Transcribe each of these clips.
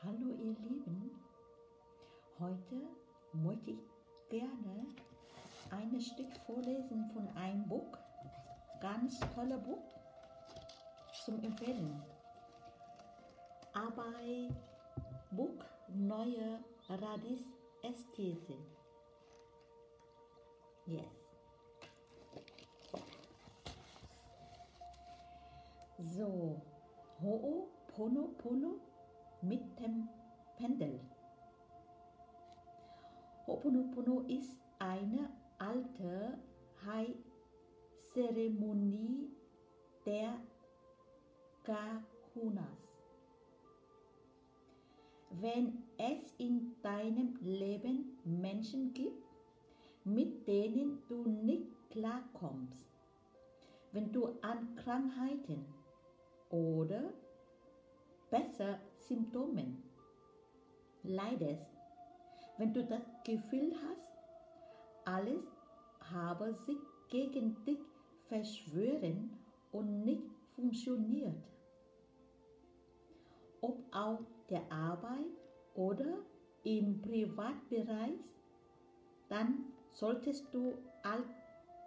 Hallo ihr Lieben, heute möchte ich gerne ein Stück vorlesen von einem Buch, ganz toller Buch zum Empfehlen. Aber Buch Neue Radisästhese. Yes. So, Ho'oponopono mit dem Pendel. Ho'oponopono ist eine alte Heilzeremonie der Kahunas. Wenn es in deinem Leben Menschen gibt, mit denen du nicht klarkommst, wenn du an Krankheiten oder besser Symptomen leidest, wenn du das Gefühl hast, alles habe sich gegen dich verschwören und nicht funktioniert, ob auf der Arbeit oder im Privatbereich, dann solltest du als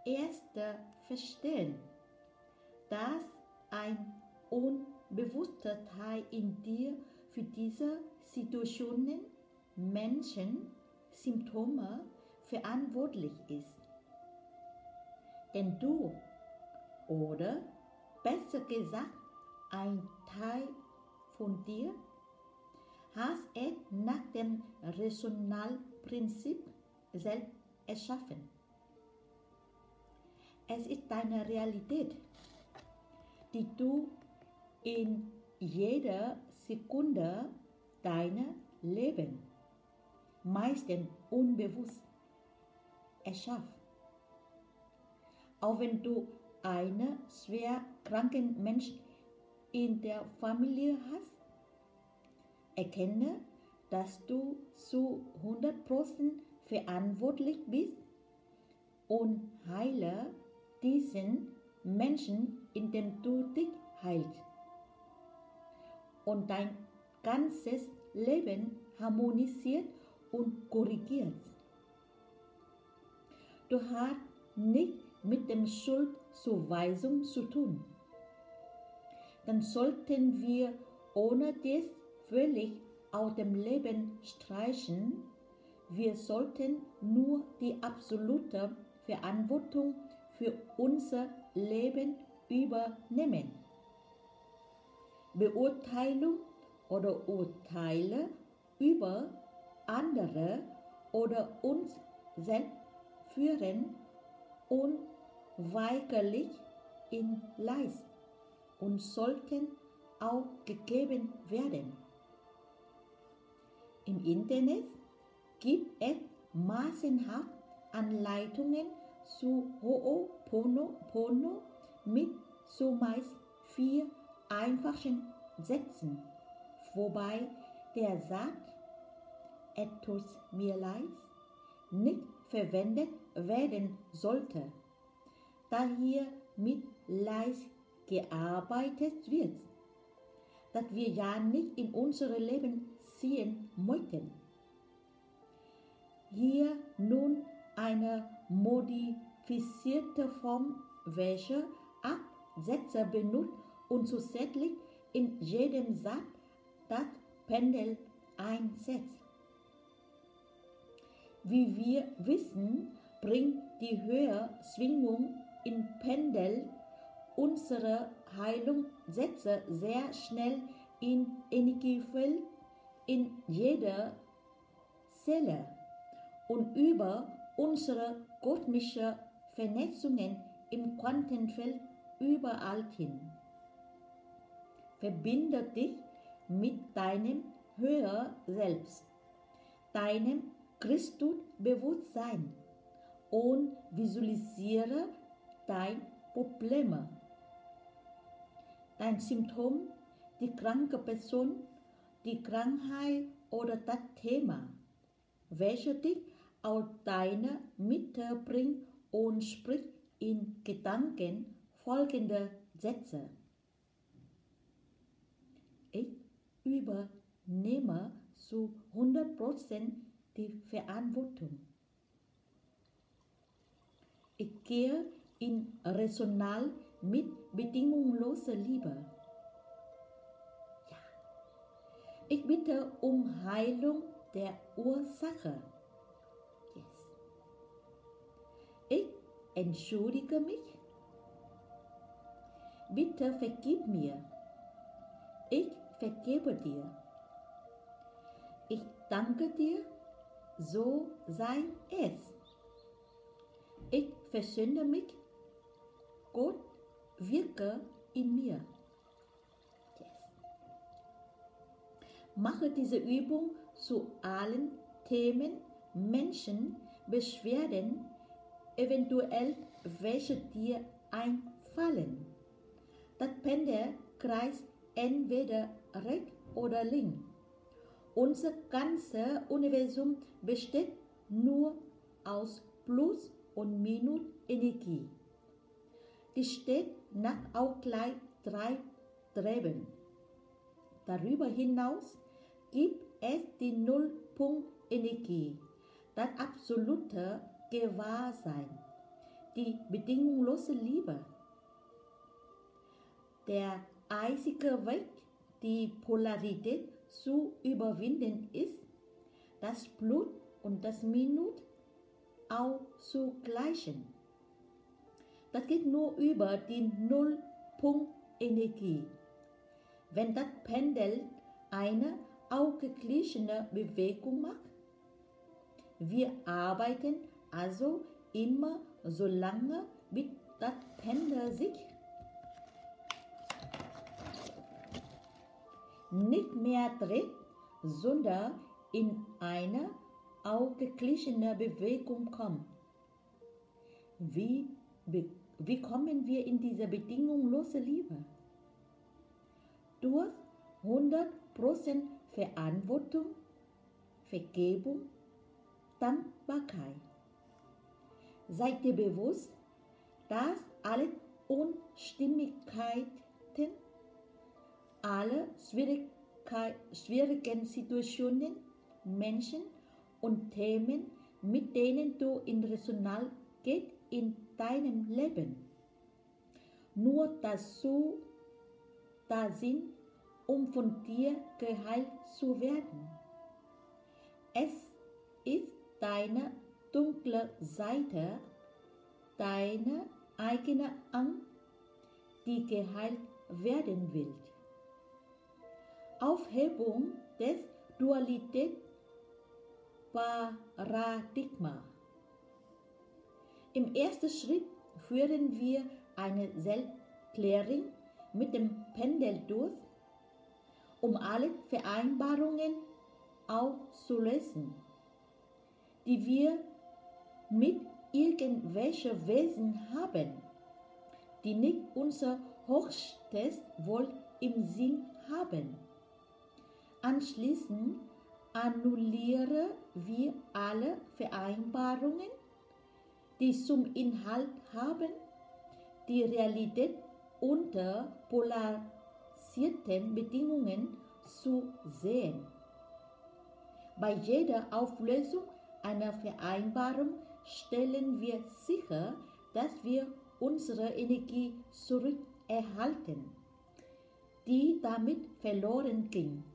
Erster verstehen, dass ein unbewusster Teil in dir für diese Situationen, Menschen, Symptome verantwortlich ist. Denn du, oder besser gesagt, ein Teil von dir, hast es nach dem Resonanzprinzip selbst erschaffen. Es ist deine Realität, die du in jeder Sekunde deiner Leben, meistens unbewusst, erschaffst. Auch wenn du einen schwer kranken Menschen in der Familie hast, erkenne, dass du zu 100% verantwortlich bist und heile diesen Menschen, indem du dich heilst. Und dein ganzes Leben harmonisiert und korrigiert. Du hast nicht mit der Schuldzuweisung zu tun. Dann sollten wir ohne dies völlig aus dem Leben streichen. Wir sollten nur die absolute Verantwortung für unser Leben übernehmen. Beurteilung oder Urteile über andere oder uns selbst führen unweigerlich in Leid und sollten aufgegeben werden. Im Internet gibt es massenhaft Anleitungen zu Ho'oponopono mit zumeist 4 einfachen Sätzen, wobei der Satz "Es tut mir leid" nicht verwendet werden sollte, da hier mit Leid gearbeitet wird, das wir ja nicht in unser Leben ziehen möchten. Hier nun eine modifizierte Form, welche 8 Sätze benutzt und zusätzlich in jedem Satz das Pendel einsetzt. Wie wir wissen, bringt die höhere Schwingung im Pendel unsere Heilungssätze sehr schnell in Energiefeld in jeder Zelle und über unsere kosmischen Vernetzungen im Quantenfeld überall hin. Verbinde dich mit deinem höheren Selbst, deinem Christusbewusstsein und visualisiere deine Probleme, dein Symptom, die kranke Person, die Krankheit oder das Thema, welches dich aus deiner Mitte bringt und spricht in Gedanken folgende Sätze. Ich übe nehme zu 100% die Verantwortung. Ich gehe in Resonanz mit bedingungsloser Liebe. Ja. Ich bitte um Heilung der Ursache. Yes. Ich entschuldige mich. Bitte vergib mir. Ich vergebe dir. Ich danke dir, so sei es. Ich versöhne mich. Gott wirke in mir. Yes. Mache diese Übung zu allen Themen, Menschen, Beschwerden, eventuell welche dir einfallen. Das Pendel kreist entweder rechts oder links. Unser ganzes Universum besteht nur aus Plus- und Minus-Energie. Die steht nach Ausgleich 3 Streben. Darüber hinaus gibt es die Nullpunkt-Energie, das absolute Gewahrsein, die bedingungslose Liebe. Der einzige Weg, die Polarität zu überwinden ist, das Plus und das Minus auszugleichen. Das geht nur über die Nullpunkt-Energie. Wenn das Pendel eine ausgeglichene Bewegung macht, wir arbeiten also immer so lange, bis das Pendel sich nicht mehr dreht, sondern in eine ausgeglichene Bewegung kommt. Wie kommen wir in diese bedingungslose Liebe? Durch 100% Verantwortung, Vergebung, Dankbarkeit. Seid ihr bewusst, dass alle Unstimmigkeiten, alle schwierigen Situationen, Menschen und Themen, mit denen du in Resonanz gehst in deinem Leben, nur dazu da sind, um von dir geheilt zu werden. Es ist deine dunkle Seite, deine eigene Angst, die geheilt werden will. Aufhebung des Dualitätsparadigma. Im ersten Schritt führen wir eine Selbstklärung mit dem Pendel durch, um alle Vereinbarungen aufzulösen, die wir mit irgendwelchen Wesen haben, die nicht unser höchstes Wohl im Sinn haben. Anschließend annullieren wir alle Vereinbarungen, die zum Inhalt haben, die Realität unter polarisierten Bedingungen zu sehen. Bei jeder Auflösung einer Vereinbarung stellen wir sicher, dass wir unsere Energie zurückerhalten, die damit verloren ging.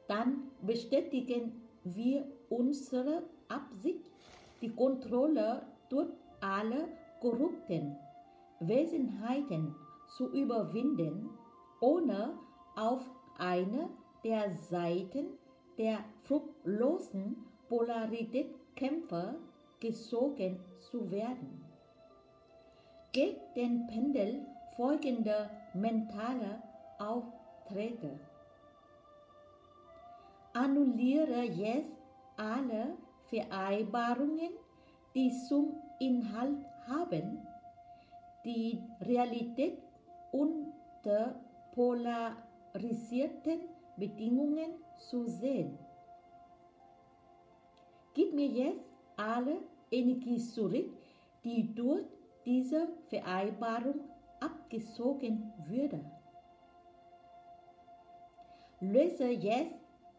Dann bestätigen wir unsere Absicht, die Kontrolle durch alle korrupten Wesenheiten zu überwinden, ohne auf eine der Seiten der fruchtlosen Polaritätskämpfer gezogen zu werden. Gebt den Pendel folgende mentale Aufträge. Annulliere jetzt alle Vereinbarungen, die zum Inhalt haben, die Realität unter polarisierten Bedingungen zu sehen. Gib mir jetzt alle Energie zurück, die durch diese Vereinbarung abgezogen würde. löse jetzt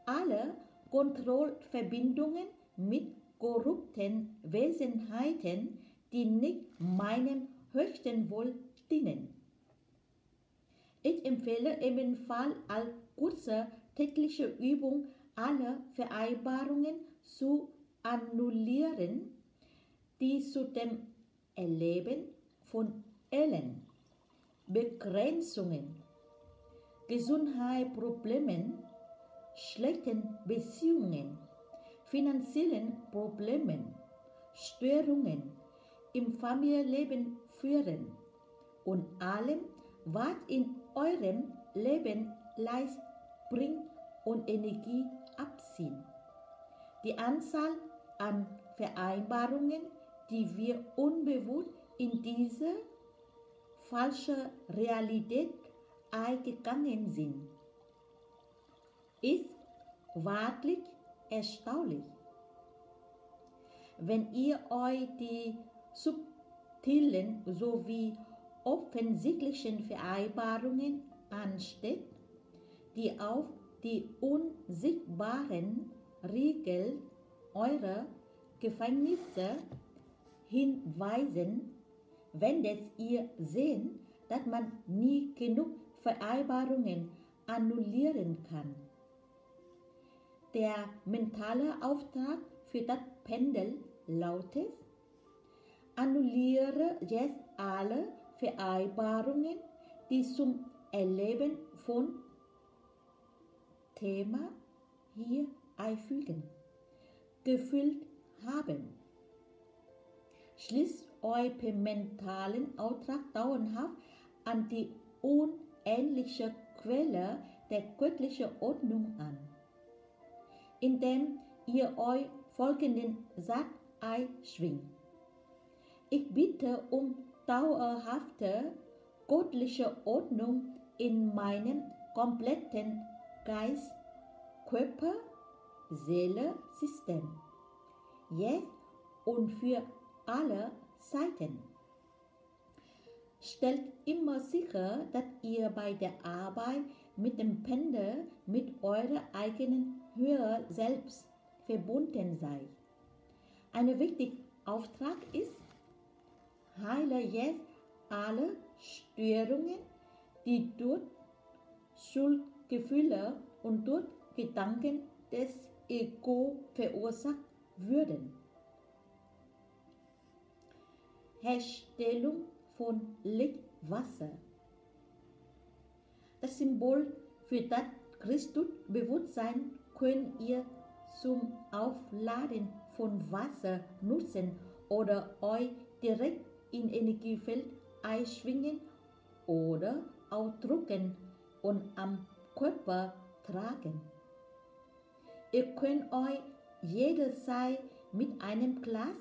alle Kontrollverbindungen mit korrupten Wesenheiten, die nicht meinem höchsten Wohl dienen. Ich empfehle ebenfalls als kurze tägliche Übung, alle Vereinbarungen zu annullieren, die zu dem Erleben von Elend, Begrenzungen, Gesundheitsproblemen, schlechten Beziehungen, finanziellen Problemen, Störungen im Familienleben führen und allem, was in eurem Leben Leid bringt und Energie abziehen. Die Anzahl an Vereinbarungen, die wir unbewusst in diese falsche Realität eingegangen sind, ist wahrlich erstaunlich. Wenn ihr euch die subtilen sowie offensichtlichen Vereinbarungen ansteht, die auf die unsichtbaren Riegel eurer Gefängnisse hinweisen, werdet ihr sehen, dass man nie genug Vereinbarungen annullieren kann. Der mentale Auftrag für das Pendel lautet: annulliere jetzt alle Vereinbarungen, die zum Erleben von Thema hier einfügen, gefühlt haben. Schließt euch per mentalen Auftrag dauerhaft an die unendliche Quelle der göttlichen Ordnung an, indem ihr euch folgenden Satz einschwingt: Ich bitte um dauerhafte göttliche Ordnung in meinem kompletten Geist, Körper, Seele, System, jetzt und für alle Zeiten. Stellt immer sicher, dass ihr bei der Arbeit mit dem Pendel mit eurer eigenen Höhe selbst verbunden seid. Ein wichtiger Auftrag ist: heile jetzt alle Störungen, die durch Schuldgefühle und durch Gedanken des Ego verursacht würden. Herstellung von Lichtwasser. Das Symbol für das Christusbewusstsein könnt ihr zum Aufladen von Wasser nutzen oder euch direkt in Energiefeld einschwingen oder ausdrucken und am Körper tragen. Ihr könnt euch jederzeit mit einem Glas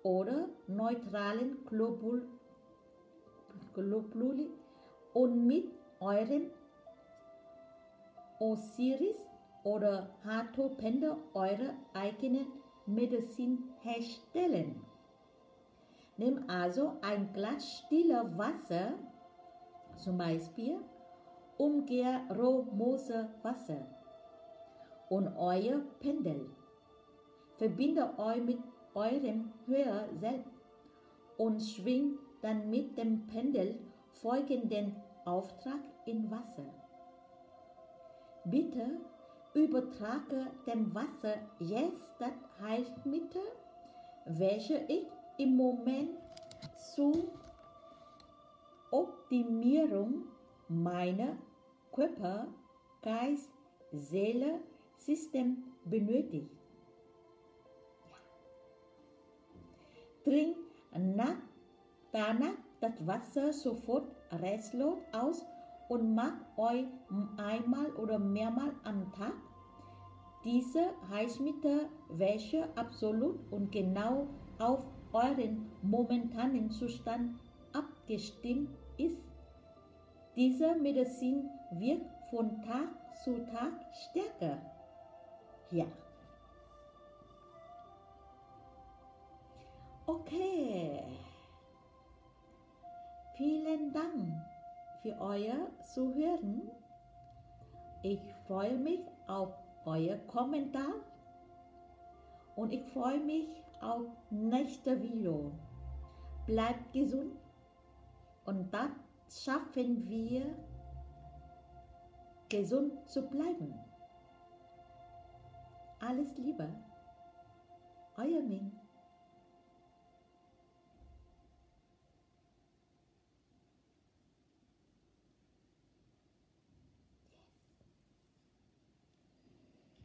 oder neutralen Globuli und mit eurem Osiris oder Hathor-Pendel eure eigene Medizin herstellen. Nehmt also ein Glas stiller Wasser, zum Beispiel Umkehrrohmoosewasser, und euer Pendel. Verbindet euch mit eurem Höher selbst und schwingt dann mit dem Pendel folgenden Auftrag in Wasser. Bitte übertrage dem Wasser jetzt das Heilmittel, welches ich im Moment zur Optimierung meiner Körper, Geist, Seele, System benötigt. Trinkt danach das Wasser sofort restlos aus und macht euch einmal oder mehrmals am Tag diese Heilmittel, welche absolut und genau auf euren momentanen Zustand abgestimmt ist. Diese Medizin wird von Tag zu Tag stärker. Ja. Okay. Vielen Dank für euer Zuhören Ich freue mich auf euer Kommentar und ich freue mich auf nächste Video. Bleibt gesund und das schaffen wir, gesund zu bleiben. Alles Liebe, euer Ming.